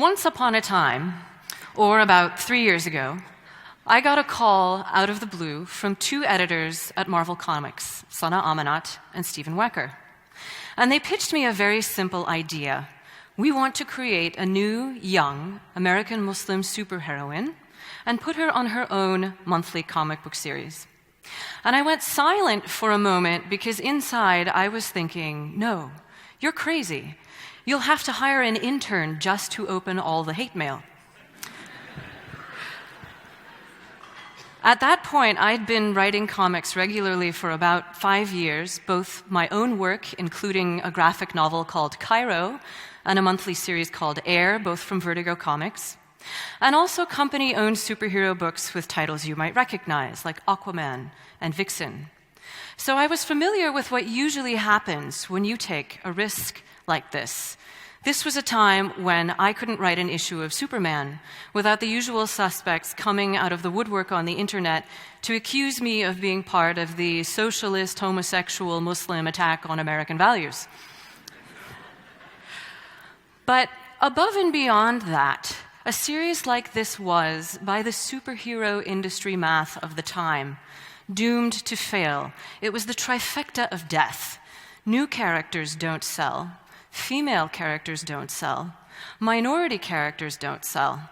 Once upon a time, or about 3 years ago, I got a call out of the blue from two editors at Marvel Comics, Sana Amanat and Stephen Wecker. And they pitched me a very simple idea. We want to create a new, young American Muslim superheroine and put her on her own monthly comic book series. And I went silent for a moment because inside I was thinking, no, you're crazy. You'll have to hire an intern just to open all the hate mail. At that point, I'd been writing comics regularly for about 5 years, both my own work, including a graphic novel called Cairo, and a monthly series called Air, both from Vertigo Comics, and also company-owned superhero books with titles you might recognize, like Aquaman and Vixen. So I was familiar with what usually happens when you take a risk like this. This was a time when I couldn't write an issue of Superman without the usual suspects coming out of the woodwork on the internet to accuse me of being part of the socialist, homosexual, Muslim attack on American values. But above and beyond that, a series like this was, by the superhero industry math of the time, doomed to fail. It was the trifecta of death. New characters don't sell. Female characters don't sell. Minority characters don't sell.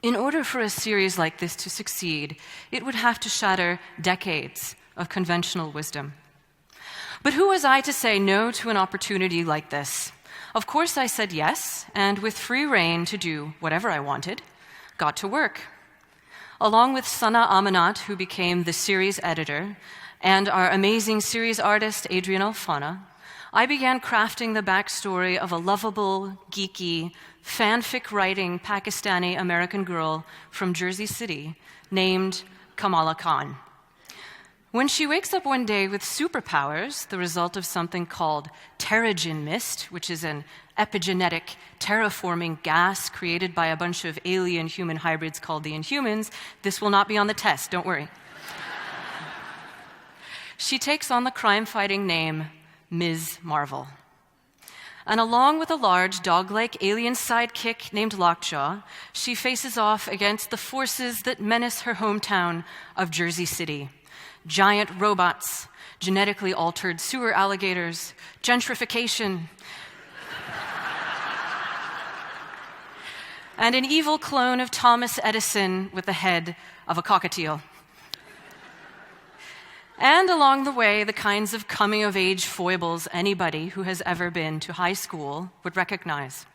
In order for a series like this to succeed, it would have to shatter decades of conventional wisdom. But who was I to say no to an opportunity like this? Of course I said yes, and with free rein to do whatever I wanted, got to work. Along with Sana Amanat, who became the series editor, and our amazing series artist, Adrian Alfana, I began crafting the backstory of a lovable, geeky, fanfic-writing Pakistani-American girl from Jersey City named Kamala Khan. When she wakes up one day with superpowers, the result of something called terrigen mist, which is an epigenetic terraforming gas created by a bunch of alien-human hybrids called the Inhumans, this will not be on the test, don't worry. She takes on the crime-fighting name Ms. Marvel. And along with a large dog-like alien sidekick named Lockjaw, she faces off against the forces that menace her hometown of Jersey City. Giant robots, genetically altered sewer alligators, gentrification, and an evil clone of Thomas Edison with the head of a cockatiel. And along the way, the kinds of coming-of-age foibles anybody who has ever been to high school would recognize.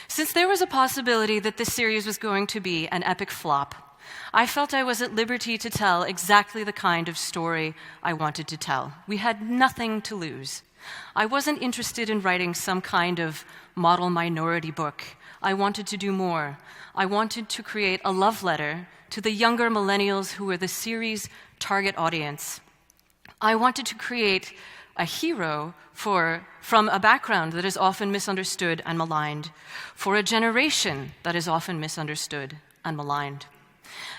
Since there was a possibility that this series was going to be an epic flop, I felt I was at liberty to tell exactly the kind of story I wanted to tell. We had nothing to lose. I wasn't interested in writing some kind of model minority book. I wanted to do more. I wanted to create a love letter to the younger millennials who were the series' target audience. I wanted to create a hero from a background that is often misunderstood and maligned, for a generation that is often misunderstood and maligned.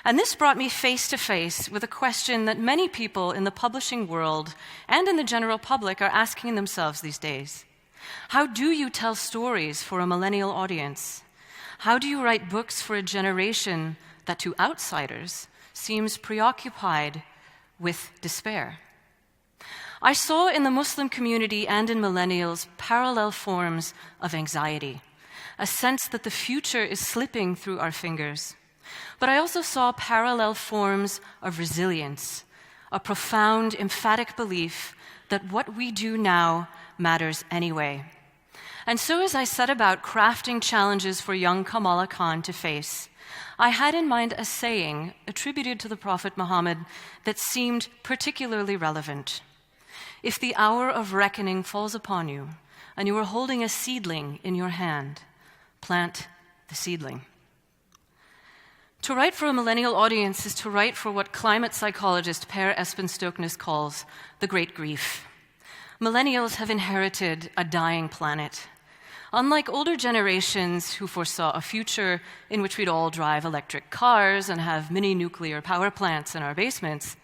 And this brought me face to face with a question that many people in the publishing world and in the general public are asking themselves these days. How do you tell stories for a millennial audience? How do you write books for a generation that to outsiders seems preoccupied with despair? I saw in the Muslim community and in millennials parallel forms of anxiety, a sense that the future is slipping through our fingers. But I also saw parallel forms of resilience, a profound, emphatic belief that what we do now matters anyway. And so as I set about crafting challenges for young Kamala Khan to face, I had in mind a saying attributed to the Prophet Muhammad that seemed particularly relevant. If the hour of reckoning falls upon you, and you are holding a seedling in your hand, plant the seedling. To write for a millennial audience is to write for what climate psychologist Per Espen Stoknes calls the Great Grief. Millennials have inherited a dying planet. Unlike older generations who foresaw a future in which we'd all drive electric cars and have mini nuclear power plants in our basements,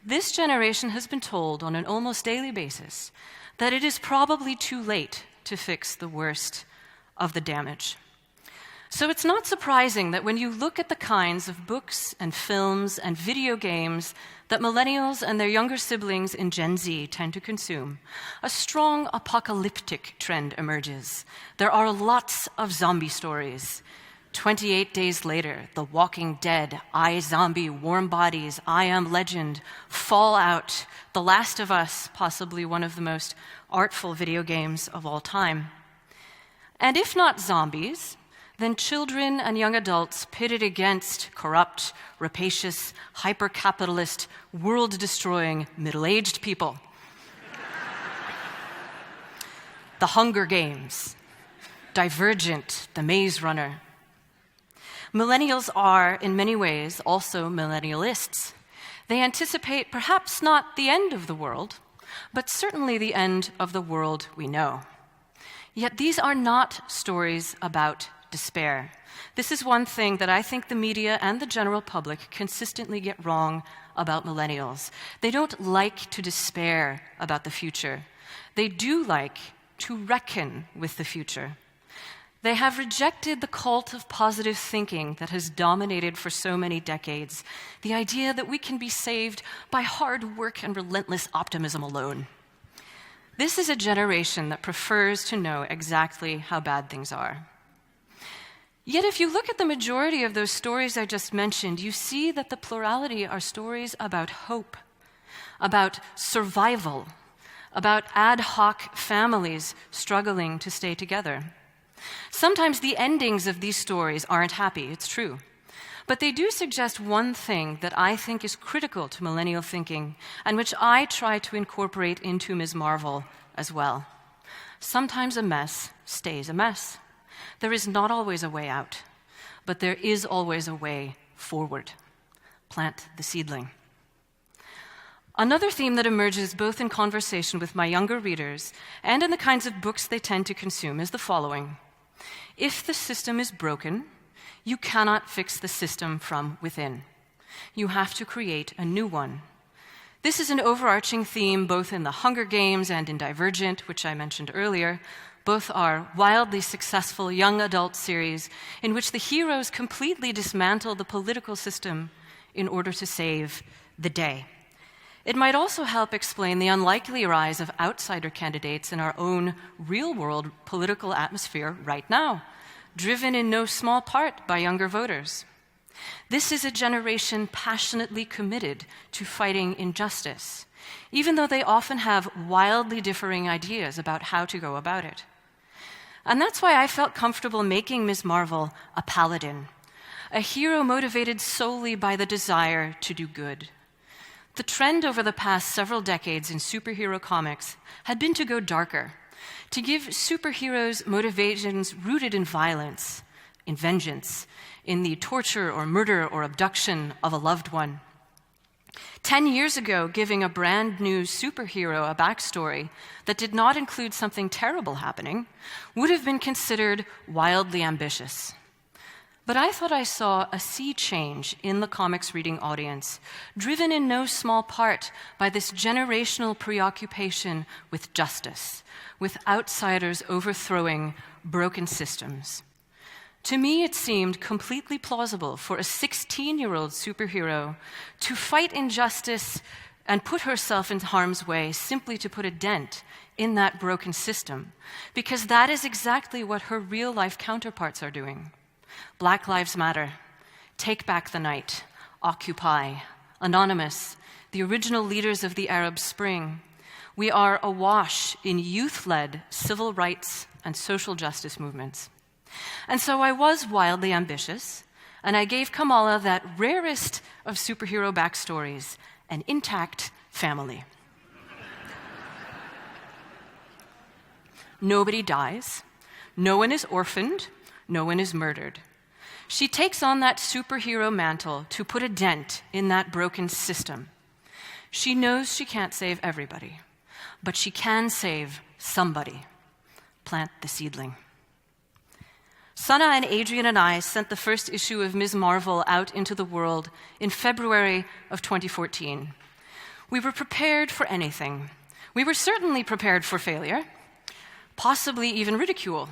this generation has been told on an almost daily basis that it is probably too late to fix the worst of the damage. So it's not surprising that when you look at the kinds of books and films and video games that millennials and their younger siblings in Gen Z tend to consume, a strong apocalyptic trend emerges. There are lots of zombie stories. 28 Days Later, The Walking Dead, I, Zombie, Warm Bodies, I Am Legend, Fallout, The Last of Us, possibly one of the most artful video games of all time. And if not zombies, then children and young adults pitted against corrupt, rapacious, hyper-capitalist, world-destroying, middle-aged people. The Hunger Games, Divergent, The Maze Runner. Millennials are, in many ways, also millennialists. They anticipate perhaps not the end of the world, but certainly the end of the world we know. Yet these are not stories about despair. This is one thing that I think the media and the general public consistently get wrong about millennials. They don't like to despair about the future. They do like to reckon with the future. They have rejected the cult of positive thinking that has dominated for so many decades, the idea that we can be saved by hard work and relentless optimism alone. This is a generation that prefers to know exactly how bad things are. Yet if you look at the majority of those stories I just mentioned, you see that the plurality are stories about hope, about survival, about ad hoc families struggling to stay together. Sometimes the endings of these stories aren't happy, it's true. But they do suggest one thing that I think is critical to millennial thinking, and which I try to incorporate into Ms. Marvel as well. Sometimes a mess stays a mess. There is not always a way out, but there is always a way forward. Plant the seedling. Another theme that emerges both in conversation with my younger readers and in the kinds of books they tend to consume is the following. If the system is broken, you cannot fix the system from within. You have to create a new one. This is an overarching theme both in The Hunger Games and in Divergent, which I mentioned earlier. Both are wildly successful young adult series in which the heroes completely dismantle the political system in order to save the day. It might also help explain the unlikely rise of outsider candidates in our own real-world political atmosphere right now, driven in no small part by younger voters. This is a generation passionately committed to fighting injustice, even though they often have wildly differing ideas about how to go about it. And that's why I felt comfortable making Ms. Marvel a paladin, a hero motivated solely by the desire to do good. The trend over the past several decades in superhero comics had been to go darker, to give superheroes motivations rooted in violence, in vengeance, in the torture or murder or abduction of a loved one. 10 years ago, giving a brand new superhero a backstory that did not include something terrible happening would have been considered wildly ambitious. But I thought I saw a sea change in the comics reading audience, driven in no small part by this generational preoccupation with justice, with outsiders overthrowing broken systems. To me, it seemed completely plausible for a 16-year-old superhero to fight injustice and put herself in harm's way simply to put a dent in that broken system, because that is exactly what her real-life counterparts are doing. Black Lives Matter, Take Back the Night, Occupy, Anonymous, the original leaders of the Arab Spring. We are awash in youth-led civil rights and social justice movements. And so I was wildly ambitious, and I gave Kamala that rarest of superhero backstories, an intact family. Nobody dies, no one is orphaned, no one is murdered. She takes on that superhero mantle to put a dent in that broken system. She knows she can't save everybody, but she can save somebody. Plant the seedling. Sana and Adrian and I sent the first issue of Ms. Marvel out into the world in February of 2014. We were prepared for anything. We were certainly prepared for failure, possibly even ridicule.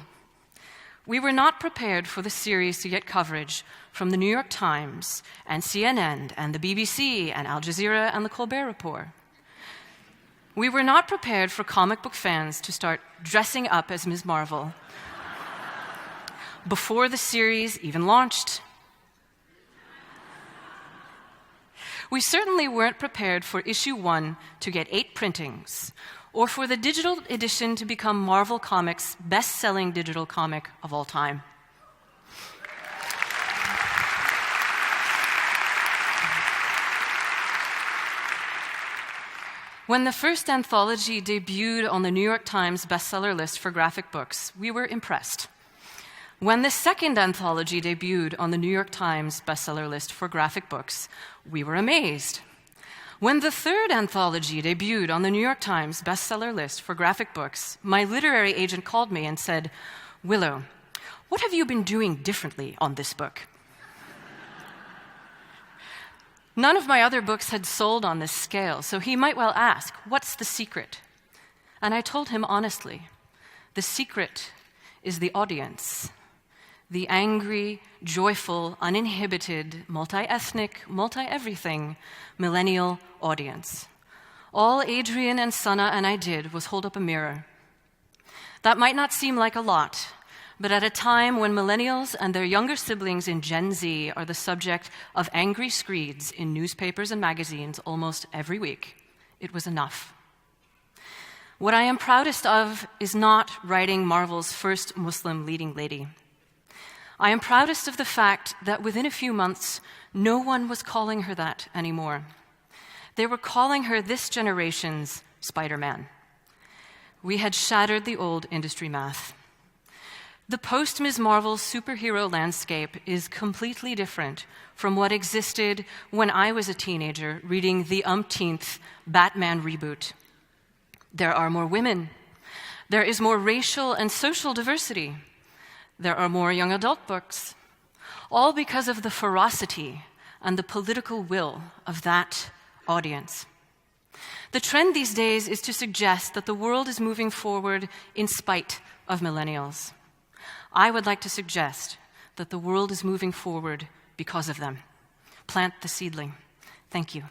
We were not prepared for the series to get coverage from the New York Times and CNN and the BBC and Al Jazeera and the Colbert Report. We were not prepared for comic book fans to start dressing up as Ms. Marvel before the series even launched. We certainly weren't prepared for issue 1 to get 8 printings, or for the digital edition to become Marvel Comics' best-selling digital comic of all time. When the first anthology debuted on the New York Times bestseller list for graphic books, we were impressed. When the second anthology debuted on the New York Times bestseller list for graphic books, we were amazed. When the third anthology debuted on the New York Times bestseller list for graphic books, my literary agent called me and said, "Willow, what have you been doing differently on this book?" None of my other books had sold on this scale, so he might well ask, "What's the secret?" And I told him honestly, the secret is the audience. The angry, joyful, uninhibited, multi-ethnic, multi-everything millennial audience. All Adrian and Sana and I did was hold up a mirror. That might not seem like a lot, but at a time when millennials and their younger siblings in Gen Z are the subject of angry screeds in newspapers and magazines almost every week, it was enough. What I am proudest of is not writing Marvel's first Muslim leading lady. I am proudest of the fact that within a few months, no one was calling her that anymore. They were calling her this generation's Spider-Man. We had shattered the old industry math. The post-Ms. Marvel superhero landscape is completely different from what existed when I was a teenager reading the umpteenth Batman reboot. There are more women. There is more racial and social diversity. There are more young adult books, all because of the ferocity and the political will of that audience. The trend these days is to suggest that the world is moving forward in spite of millennials. I would like to suggest that the world is moving forward because of them. Plant the seedling. Thank you.